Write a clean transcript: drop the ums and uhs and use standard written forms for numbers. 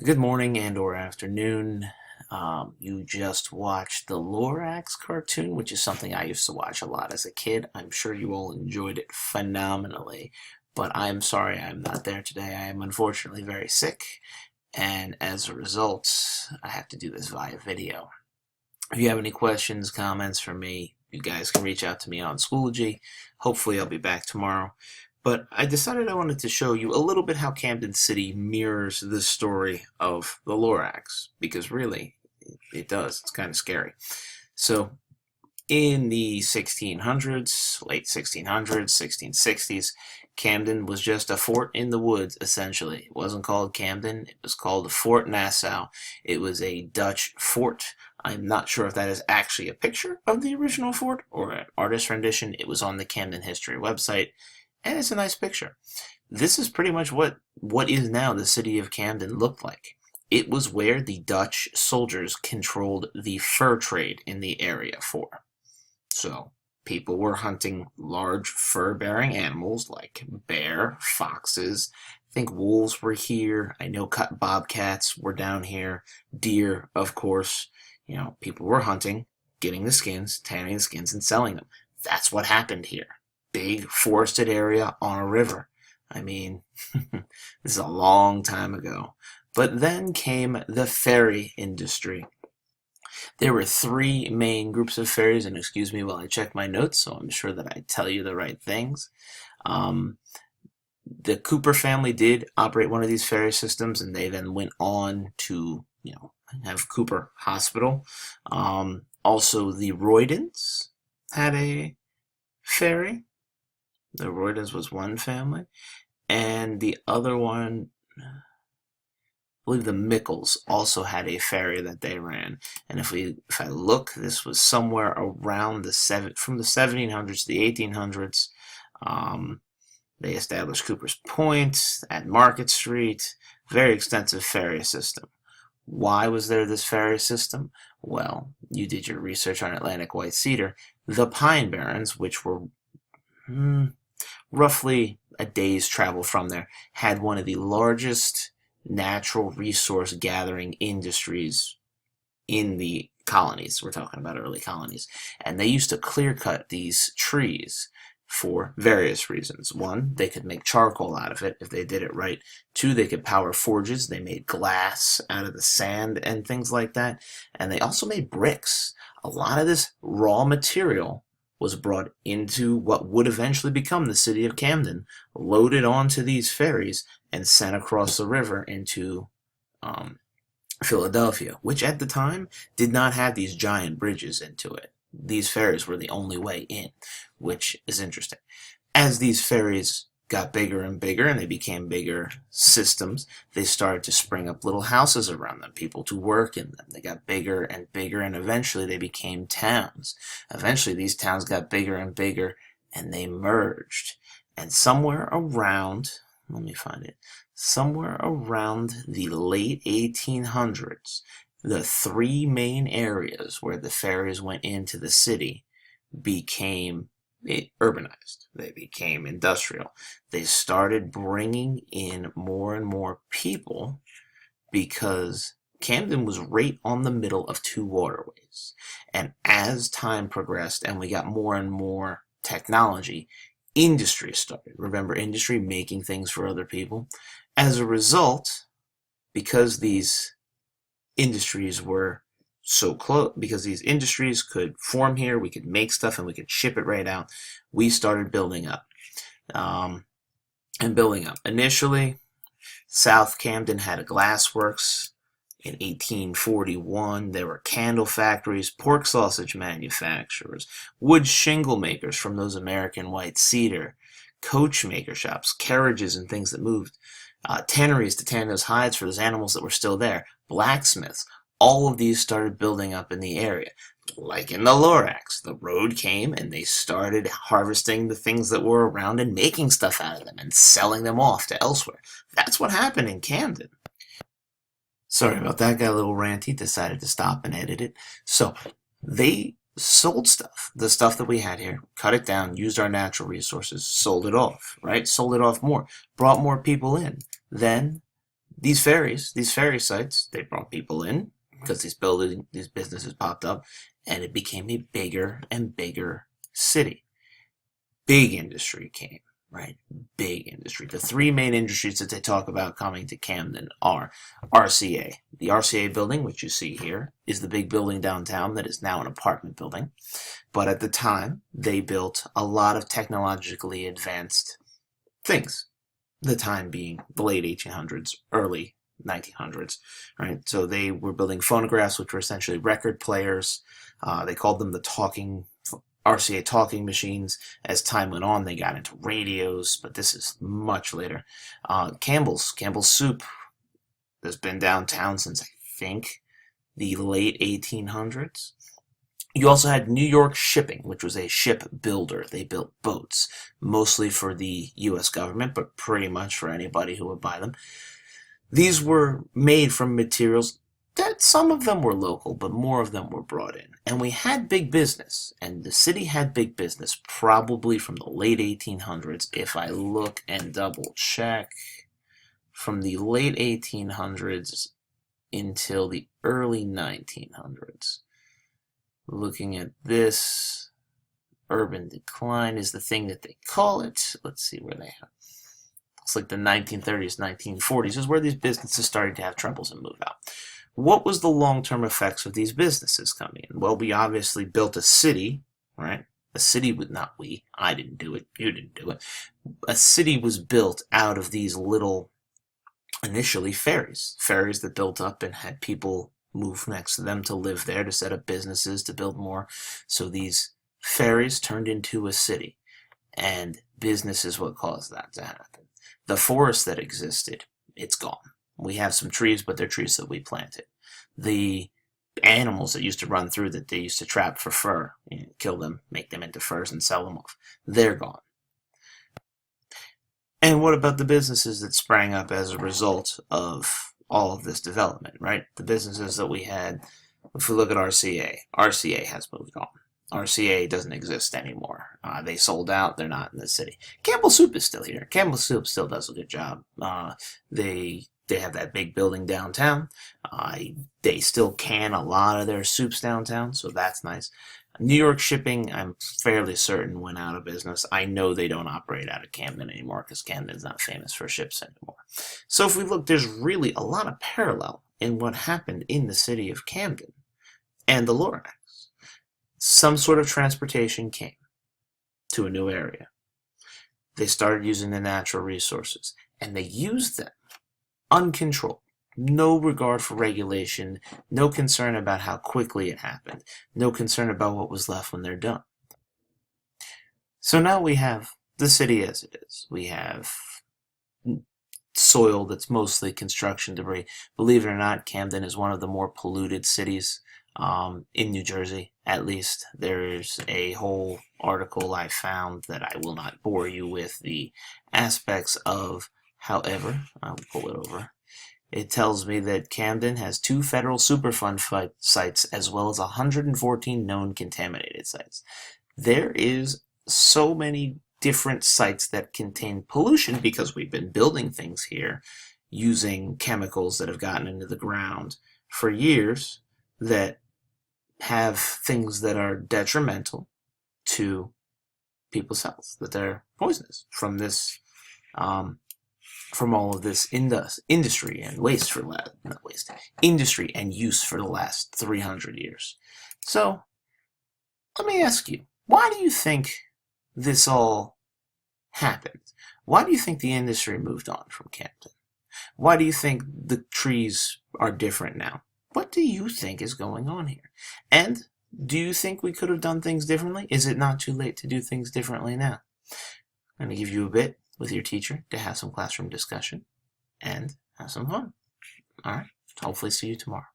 Good morning and or afternoon. You just watched the Lorax cartoon, which is something I used to watch a lot as a kid. I'm sure you all enjoyed it phenomenally, but I'm sorry I'm not there today. I am unfortunately very sick, and as a result, I have to do this via video. If you have any questions, comments for me, you guys can reach out to me on Schoology. Hopefully I'll be back tomorrow. But I decided I wanted to show you a little bit how Camden City mirrors the story of the Lorax, because really, it does. It's kind of scary. So, in the 1600s, late 1600s, 1660s, Camden was just a fort in the woods, essentially. It wasn't called Camden, it was called Fort Nassau. It was a Dutch fort. I'm not sure if that is actually a picture of the original fort or an artist rendition. It was on the Camden History website, and it's a nice picture. This is pretty much what is now the city of Camden looked like. It was where the Dutch soldiers controlled the fur trade in the area for. So people were hunting large fur-bearing animals like bear, foxes. I think wolves were here. I know bobcats were down here. Deer, of course. People were hunting, getting the skins, tanning the skins, and selling them. That's what happened here. Big forested area on a river. I mean, this is a long time ago. But then came the ferry industry. There were three main groups of ferries, and excuse me while I check my notes, so I'm sure that I tell you the right things. Um, the Cooper family did operate one of these ferry systems, and they then went on to, have Cooper Hospital. Also, the Roydens had a ferry. The Roydens was one family, and the other one, I believe the Mickles also had a ferry that they ran. And if I look, this was somewhere around from the 1700s to the 1800s. They established Cooper's Point at Market Street. Very extensive ferry system. Why was there this ferry system? Well, you did your research on Atlantic White Cedar. The Pine Barrens, which were roughly a day's travel from there, had one of the largest natural resource gathering industries in the colonies. We're talking about early colonies. And they used to clear cut these trees for various reasons. One, they could make charcoal out of it if they did it right. Two, they could power forges. They made glass out of the sand and things like that. And they also made bricks. A lot of this raw material was brought into what would eventually become the city of Camden, loaded onto these ferries, and sent across the river into Philadelphia, which at the time did not have these giant bridges into it. These ferries were the only way in, which is interesting. As these ferries got bigger and bigger and they became bigger systems, they started to spring up little houses around them, people to work in them. They got bigger and bigger, and eventually they became towns. Eventually these towns got bigger and bigger, and they merged. And somewhere around, let me find it, somewhere around the late 1800s, the three main areas where the ferries went into the city became urbanized. They became industrial. They started bringing in more and more people because Camden was right on the middle of two waterways. And as time progressed and we got more and more technology, industry started. Remember, industry making things for other people. As a result, because these industries were so close, because these industries could form here, we could make stuff and we could ship it right out, we started building up. Initially, South Camden had a glassworks. In 1841, there were candle factories, pork sausage manufacturers, wood shingle makers from those American white cedar, coach maker shops, carriages and things that moved, tanneries to tan those hides for those animals that were still there, blacksmiths. All of these started building up in the area. Like in the Lorax, the road came and they started harvesting the things that were around and making stuff out of them and selling them off to elsewhere. That's what happened in Camden. Sorry about that, got a little ranty, decided to stop and edit it. So, they sold stuff, the stuff that we had here, cut it down, used our natural resources, sold it off, right? Sold it off more, brought more people in. Then these ferry sites, they brought people in because these businesses popped up, and it became a bigger and bigger city. Big industry came, right? Big industry. The three main industries that they talk about coming to Camden are RCA. The RCA building, which you see here, is the big building downtown that is now an apartment building. But at the time, they built a lot of technologically advanced things. The time being the late 1800s, early 1900s, right? So they were building phonographs, which were essentially record players. They called them the RCA talking machines. As time went on, they got into radios, but this is much later. Campbell's Soup has been downtown since, I think, the late 1800s. You also had New York Shipping, which was a ship builder. They built boats, mostly for the U.S. government, but pretty much for anybody who would buy them. These were made from materials that some of them were local, but more of them were brought in. And we had big business, and the city had big business probably from the late 1800s. If I look and double check, from the late 1800s until the early 1900s. Looking at this, urban decline is the thing that they call it. Let's see where they have. Looks like the 1930s, 1940s is where these businesses started to have troubles and move out. What was the long-term effects of these businesses coming in? Well, we obviously built a city, right? A city with, not we, I didn't do it, you didn't do it. A city was built out of these little, initially ferries that built up and had people move next to them to live there, to set up businesses, to build more. So these ferries turned into a city, and business is what caused that to happen. The forest that existed, it's gone. We have some trees, but they're trees that we planted. The animals that used to run through that they used to trap for fur, kill them, make them into furs and sell them off, they're gone. And what about the businesses that sprang up as a result of all of this development, right? The businesses that we had, if we look at RCA has moved on. RCA doesn't exist anymore. They sold out. They're not in the city. Campbell's Soup is still here. Campbell's Soup still does a good job. They have that big building downtown. They still can a lot of their soups downtown, so that's nice. New York Shipping, I'm fairly certain, went out of business. I know they don't operate out of Camden anymore because Camden's not famous for ships anymore. So if we look, there's really a lot of parallel in what happened in the city of Camden and the Lorax. Some sort of transportation came to a new area. They started using the natural resources, and they used them uncontrolled. No regard for regulation, no concern about how quickly it happened, no concern about what was left when they're done. So now we have the city as it is. We have soil that's mostly construction debris. Believe it or not, Camden is one of the more polluted cities in New Jersey, at least. There's a whole article I found that I will not bore you with the aspects of. However, I'll pull it over. It tells me that Camden has 2 federal Superfund sites as well as 114 known contaminated sites. There is so many different sites that contain pollution because we've been building things here using chemicals that have gotten into the ground for years that have things that are detrimental to people's health, that they're poisonous from this from all of this industry and waste for industry and use for the last 300 years. So let me ask you, why do you think this all happened? Why do you think the industry moved on from Camden? Why do you think the trees are different now? What do you think is going on here? And do you think we could have done things differently? Is it not too late to do things differently now? I'm going to give you a bit with your teacher to have some classroom discussion and have some fun. All right. Hopefully see you tomorrow.